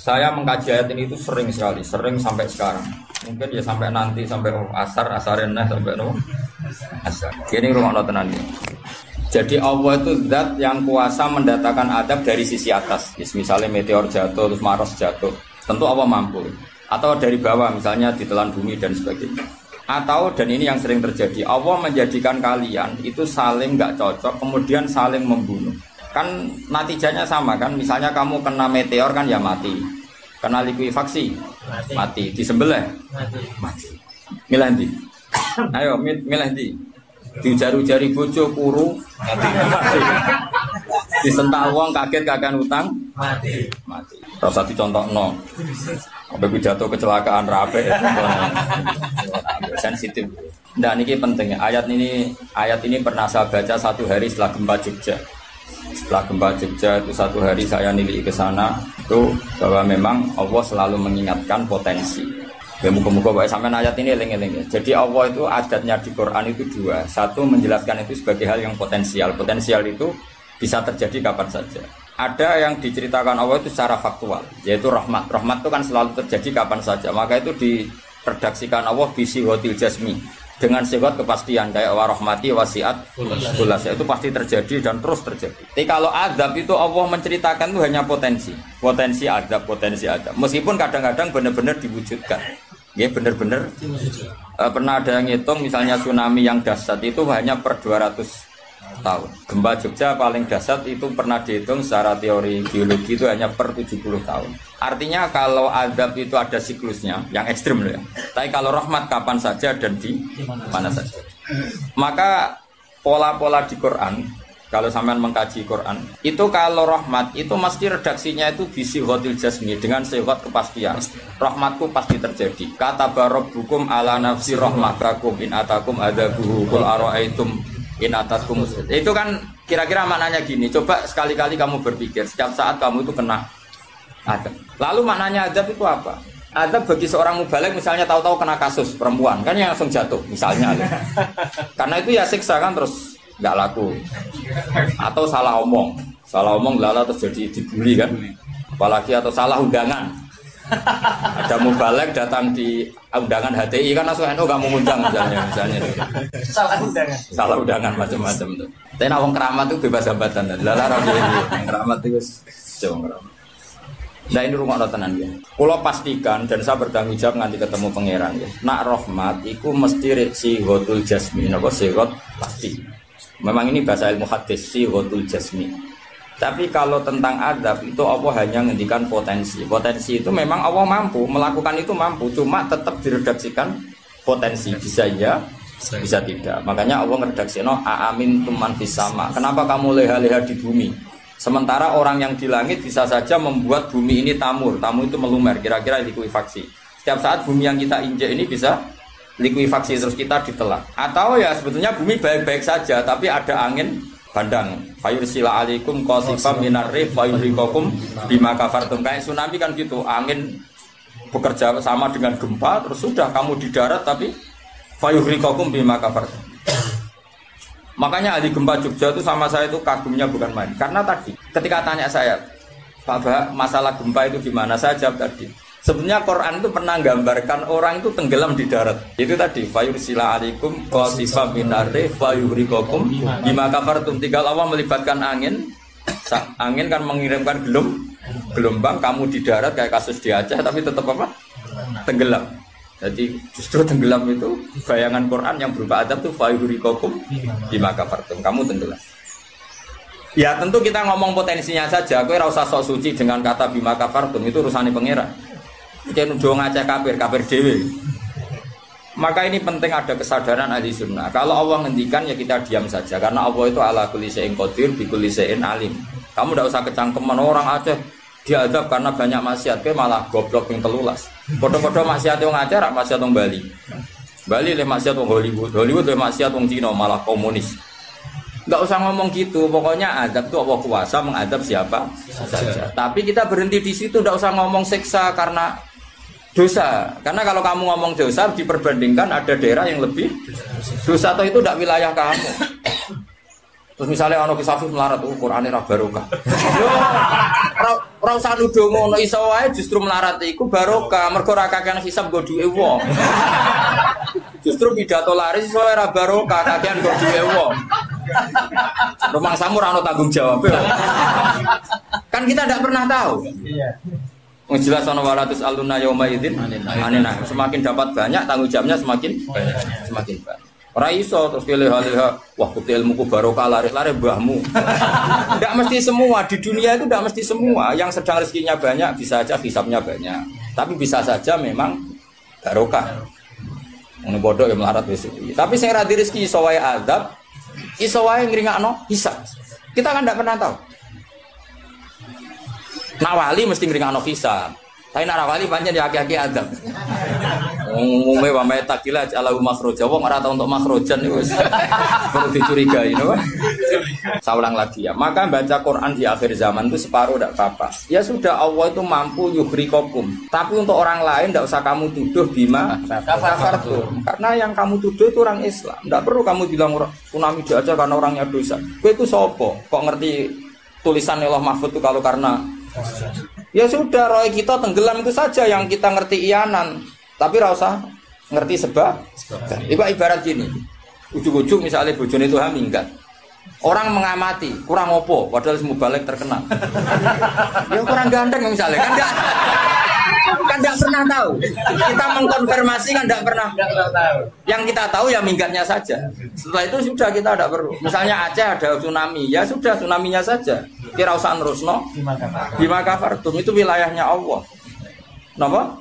Saya mengkaji ayat ini itu sering sekali, sering sampai sekarang. Mungkin ya sampai nanti, sampai asarenah sampai asar. Ini rumah tenan. Jadi Allah itu zat yang kuasa mendatangkan adab dari sisi atas. Misalnya meteor jatuh, terus Mars jatuh. Tentu Allah mampu. Atau dari bawah, misalnya ditelan bumi dan sebagainya. Atau, dan ini yang sering terjadi, Allah menjadikan kalian itu saling nggak cocok, kemudian saling membunuh. Kan natijanya sama kan, misalnya kamu kena meteor kan ya mati, kena likuifaksi mati, disembelih mati. Milih ndi? Ayo milih ndi? Diujar-ujari bojo kuru mati. Disentak wong kaget kakan utang mati. Rasa dicontohno. Sampai pidato kecelakaan rapi sensitif. Nah ini penting. Ayat ini pernah saya baca satu hari setelah gempa Jogja. Setelah gempa Jogja itu satu hari saya nilai ke sana itu bahwa memang Allah selalu mengingatkan potensi. Ya muka-muka sampai ayat ini eling-eling. Jadi Allah itu adatnya di Quran itu dua. Satu menjelaskan itu sebagai hal yang potensial. Potensial itu bisa terjadi kapan saja. Ada yang diceritakan Allah itu secara faktual, yaitu rahmat. Rahmat itu kan selalu terjadi kapan saja. Maka itu diredaksikan Allah bisihotil jasmi. Dengan sifat kepastian kayak warahmati wasiat kulas itu pasti terjadi dan terus terjadi. Tapi kalau azab itu Allah menceritakan itu hanya potensi azab. Meskipun kadang-kadang benar-benar diwujudkan. Ya benar-benar pernah ada yang ngitung misalnya tsunami yang dahsyat itu hanya per 200 tahun. Gempa Jogja paling dahsyat itu pernah dihitung secara teori geologi itu hanya per 70 tahun. Artinya kalau azab itu ada siklusnya yang ekstrim loh ya. Tapi kalau rahmat kapan saja dan di mana saja. Maka pola-pola di Quran kalau sampean mengkaji Quran itu kalau rahmat itu mesti redaksinya itu bisihotil jasmi dengan sifat kepastian. Rahmatku pasti terjadi. Kata barabbukum ala nafsi rahmatakum in atakum adzabuhu qul ara'aitum in atakum. Itu kan kira-kira maknanya gini. Coba sekali-kali kamu berpikir setiap saat kamu itu kena azab. Lalu maknanya azab itu apa? Azab bagi seorang mubaligh misalnya tahu-tahu kena kasus perempuan kan yang langsung jatuh misalnya. Karena itu ya siksa kan terus nggak laku. Atau salah omong lala terus jadi dibully kan. Apalagi atau salah undangan. Ada mubaligh datang di undangan HTI kan langsung NU gak mau undang misalnya. Salah undangan macam-macam tuh. Tapi wong keramat itu bebas hambatan. Lala rapi keramat itu jauh keramat. Nah ini rumah tenan ya. Kalau pastikan dan saya bertanggung jawab nanti ketemu pangeran ya. Nak rahmat itu mesti sihotul jasmi. Napa sihot pasti. Memang ini bahasa ilmu hadis sihotul jasmi. Tapi kalau tentang adab itu Allah hanya ngendikan potensi. Potensi itu memang Allah mampu melakukan itu mampu. Cuma tetap diredaksikan potensi. Bisa ya, bisa tidak. Makanya Allah ngeredaksikan aamin tuman fis sama. Kenapa kamu leha-leha di bumi? Sementara orang yang di langit bisa saja membuat bumi ini tamur. Tamu itu melumer, kira-kira likuifaksi. Setiap saat bumi yang kita injek ini bisa likuifaksi terus kita ditelan. Atau ya sebetulnya bumi baik-baik saja, tapi ada angin bandang. Fayursila alaikum qasifam minar rih fayurikokum bima kafartum. Kayak tsunami kan gitu, angin bekerja sama dengan gempa, terus sudah kamu di darat tapi fayurikokum bima kafartum. Makanya ahli gempa Jogja itu sama saya itu kagumnya bukan main. Karena tadi ketika tanya saya, Pak Bah, masalah gempa itu gimana? Saya jawab tadi. Sebenarnya Quran itu pernah gambarkan orang itu tenggelam di darat. Itu tadi fayursila alaikum qasifam minarri fayurikokum bima kafartum. Tinggal Allah melibatkan angin. Angin kan mengirimkan gelombang kamu di darat kayak kasus di Aceh tapi tetap apa? Tenggelam. Jadi justru tenggelam itu bayangan Quran yang berupa adab itu fayurikokum bima kafartum. Kamu tenggelam. Ya tentu kita ngomong potensinya saja. Kowe ora usah sok suci dengan kata bima kafartum itu urusane pangeran. Jangan udah ngajak kafir dewe. Maka ini penting ada kesadaran ahli sunnah. Kalau Allah ngendikan ya kita diam saja. Karena Allah itu ala kulli syai'in qadir bi kulli syai'in alim. Kamu tidak usah kecangkeman orang Aceh diadab karena banyak maksiat. Kowe malah goblok yang telulas. Podo-podo maksiat wong Aceh rak maksiat wong Bali. Bali le maksiat wong Hollywood. Hollywood le maksiat wong Cina malah komunis. Enggak usah ngomong gitu. Pokoknya adab itu Allah kuasa mengadab siapa saja. Tapi kita berhenti di situ, enggak usah ngomong siksa karena dosa. Karena kalau kamu ngomong dosa diperbandingkan ada daerah yang lebih dosa atau itu tidak wilayah kamu. Terus misalnya ono kisah melarat Qur'ane ra barokah. Ora usah nuduh ngono, iso wae justru melarat iku barokah, mergo ora kakean hisab nggo duwe wong. Justru pidato laris iso ora barokah, kakean nggo duwe wong. Rumah samu ora ono tanggung jawab. Kan kita tidak pernah tahu. Iya. Jelas ana walatus aluna yauma idzin anina. Semakin dapat banyak tanggung jawabnya semakin banyak. Ora iso terus keleha-leha, wah bukti ilmuku barokah laris-laris mbahmu. Tidak mesti semua di dunia itu tidak mesti semua yang sedang rezekinya banyak bisa saja hisabnya banyak. Tapi bisa saja memang barokah. Ngono bodoh ya melarat wis. Tapi sing ra di rezeki iso wae azab, iso wae ngringakno hisab. Kita kan tidak pernah tahu. Nak wali mesti ngringakno hisab. Tapi nak wali pancen ya aki-aki azab. Umume wa may takila ala makhraja wong ora tau untuk makhrajan niku wis perlu dicurigai no. Saulang lagi ya. Maka baca Quran di akhir zaman itu separuh tidak apa-apa. Ya sudah Allah itu mampu yuhrikokum. Tapi untuk orang lain tidak usah kamu tuduh bima kafartum. Karena yang kamu tuduh itu orang Islam. Tidak perlu kamu bilang tsunami aja karena orangnya dosa. Kowe itu sopo? Kok ngerti tulisan Allah Mahfud itu kalau karena ya sudah roy kita tenggelam itu saja yang kita ngerti iyanan. Tapi rasa ngerti sebab. Itu ibarat gini. Ujung-ujung misalnya bojone itu minggat. Orang mengamati, kurang opo, padahal semua balik terkenal. Ya kurang ganteng misalnya, kan enggak pernah tahu. Kita mengkonfirmasi kan enggak pernah tahu. Yang kita tahu ya minggatnya saja. Setelah itu sudah kita tidak perlu. Misalnya Aceh ada tsunami, ya sudah tsunaminya saja. Kira usah nerusno. Bima kafartum itu wilayahnya Allah. Napa?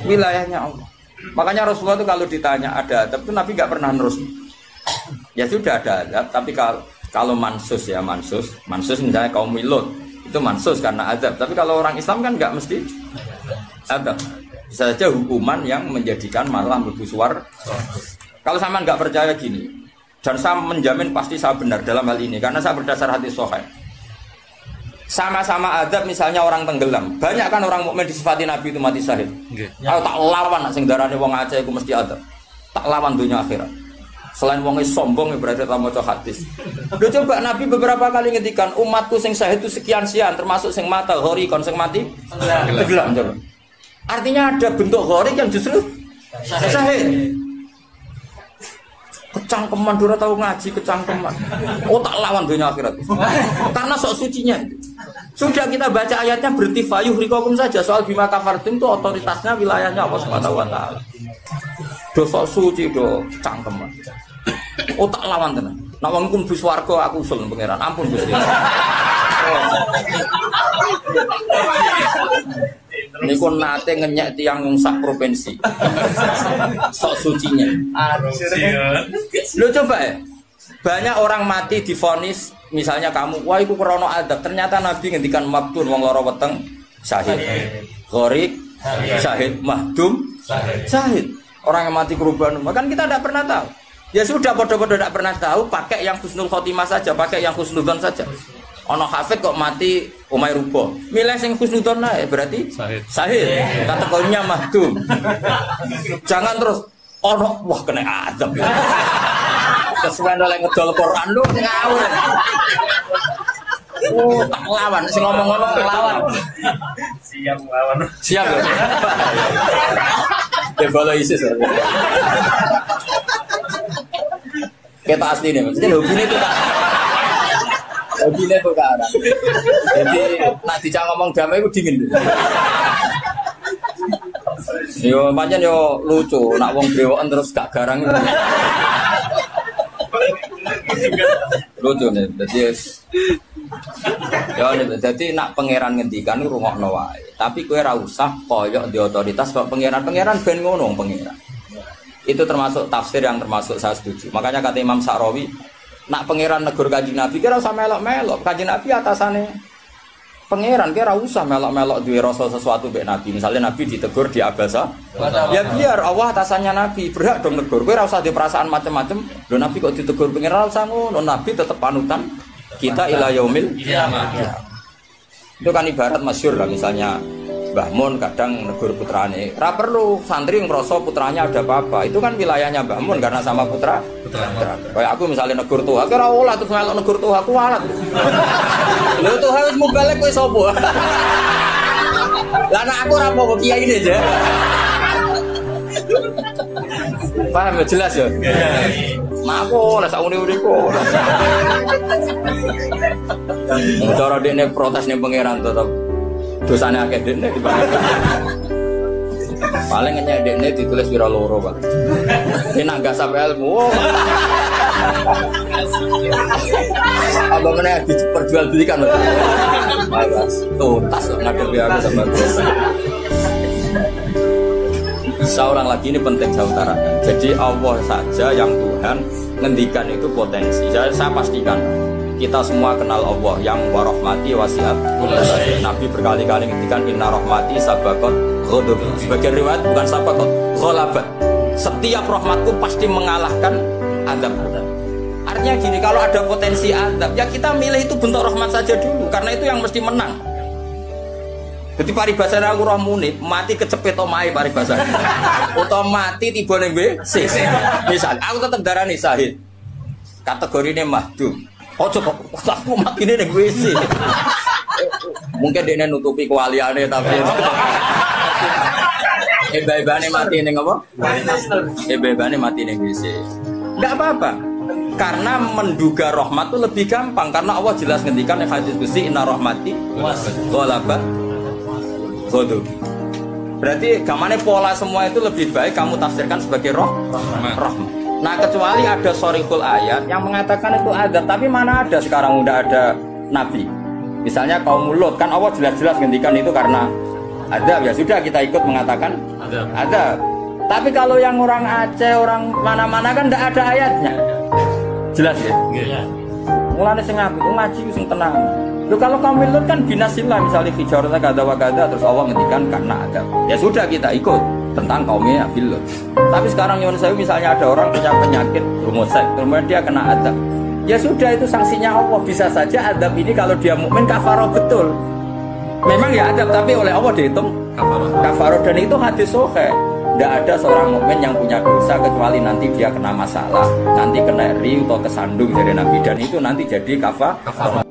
Wilayahnya Allah. Makanya Rasulullah itu kalau ditanya ada adab itu Nabi nggak pernah nerus. Ya sudah ada adab, tapi kalau mansus ya mansus misalnya kaum Lut itu mansus karena adab. Tapi kalau orang Islam kan nggak mesti adab. Bisa saja hukuman yang menjadikan malah mlebu swarga. Kalau sama nggak percaya gini, dan saya menjamin pasti saya benar dalam hal ini karena saya berdasar hadis sahih. Sama-sama adab misalnya orang tenggelam. Banyak kan orang mukmin disifati Nabi itu mati syahid. Kalau tak lawan sing darane wong Aceh iku mesti adab. Tak lawan dunia akhirat. Selain wong sombong berarti tak maca hadis. Lho coba Nabi beberapa kali ngendikan umatku sing syahid itu sekian-sekian termasuk sing mata hori kon sing mati tenggelam coba. Artinya ada bentuk hori yang justru syahid. Kecangkeman dora tahu ngaji kecangkeman. Oh tak lawan dunia akhirat. Karena sok sucinya. Sudah kita baca ayatnya berarti fayuh rikokum saja soal bima kafartum itu otoritasnya wilayahnya Allah Subhanahu wa taala. Do sok suci do cangkeman. Oh tak lawan tenan. Nek wong kum bis warga aku usul pangeran. Ampun Gusti. Niku nate ngenyek tiang sak provinsi. Sok sucinya. Lo coba ya. Banyak orang mati divonis misalnya kamu, wah iku krono adab. Ternyata Nabi ngendikan maktun wong lara weteng syahid. Gharik syahid, mahdum syahid. Orang yang mati korban, kan kita tidak pernah tahu. Ya sudah bodoh-bodoh tidak pernah tahu, pakai yang husnul khotimah saja, pakai yang husnudzon saja. Ono hafid kok mati umay rubo. Milih sing husnudzon ae berarti syahid. Kategorinya mahdum. Jangan terus ono wah kena adab. Kesuwen oleh ngedol Quran lu ngawur. Oh, tak lawan sing ngomong-ngomong lawan. Siap lawan. Siap ya. Debalo ISIS. Kita asli nih, maksudnya hobinya itu kan. Hobinya itu kan. Jadi nak dicak ngomong damai itu dingin. Yo pancen yo lucu, nak wong brewoken terus gak garang. Lucu nih, jadi nak pangeran ngendikan rungokno wae. Tapi kowe ora usah koyok di otoritas kok pangeran ben ngono pangeran. Itu termasuk tafsir yang termasuk saya setuju. Makanya kata Imam Sa'rawi, nak pangeran negur Kanjeng Nabi kira usah melok-melok. Kanjeng Nabi atasane pangeran kira usah melok-melok duwe rasa sesuatu mbek Nabi. Misalnya Nabi ditegur di abasa, ya biar Allah atasannya Nabi berhak dong negur. Kowe ora usah di perasaan macam-macam. Lho Nabi kok ditegur pangeran usah ngono. Nabi tetap panutan kita ila yaumil kiamah. Itu kan ibarat masyhur lah misalnya Mbah Mun kadang negur putrane. Ora perlu santri ngrasa putranya ada apa-apa. Itu kan wilayahnya Mbah Mun karena sama putra. Kayak aku misalnya negur Tuhan, kira olah terus melok negur Tuhan, aku walat. Lho Tuhan wis mubalek kowe sapa? Lah nek aku ora mau kiai ini aja. Paham ya jelas ya? Nah aku lah sak uni-uniku. Cara dekne protes ning pangeran tetep dosane akeh dekne paling ngenyek dekne ditulis pira loro, Pak. Ini nak gak sampai ilmu. Apa meneh diperjualbelikan, Pak. Tuntas kok ngadepi aku sama dosa. Seorang lagi ini penting saya utarakan. Jadi Allah saja yang Tuhan ngendikan itu potensi. Saya pastikan kita semua kenal Allah yang warahmati wasiat. Nabi berkali-kali ngendikan inna rahmati sabaqat ghadab. Sebagian riwayat bukan sabaqat, ghalabat. Setiap rahmatku pasti mengalahkan azab. Artinya gini, kalau ada potensi azab, ya kita milih itu bentuk rahmat saja dulu, karena itu yang mesti menang. Jadi paribasane aku roh munib, mati kecepet omahe paribasane. Utawa mati tiba ning WC. Misal aku tetep darani syahid. Kategorine mahdum. Ojo kok aku matine ning WC. Mungkin dene nutupi kewaliane tapi ebane mati ning apa? Ebane mati ning WC. Enggak apa-apa. Karena menduga rahmat itu lebih gampang karena Allah jelas ngendikan hadis qudsi inna rahmati ghalabat ghadab. Berarti gamane pola semua itu lebih baik kamu tafsirkan sebagai rahmat. Nah kecuali ada sorikul ayat yang mengatakan itu azab, tapi mana ada sekarang udah ada nabi. Misalnya kaum Lut kan Allah jelas-jelas ngendikan itu karena azab, ya sudah kita ikut mengatakan azab. Tapi kalau yang orang Aceh, orang mana-mana kan tidak ada ayatnya. Jelas ya? Iya. Mulane sing apik ngaji sing tenang. Loh kalau kaum Lut kan binasillah misalnya fijarata kada wa kada terus Allah ngendikan karena azab. Ya sudah kita ikut tentang kaumnya Nabi Lut. Tapi sekarang nyuwun sewu misalnya ada orang punya penyakit rumusek, kemudian dia kena azab. Ya sudah itu sanksinya Allah. Bisa saja azab ini kalau dia mukmin kafaroh betul. Memang ya azab tapi oleh Allah dihitung kafaroh dan itu hadis sahih. Tidak ada seorang mukmin yang punya dosa kecuali nanti dia kena masalah, nanti kena riu atau kesandung dari Nabi dan itu nanti jadi kafaroh.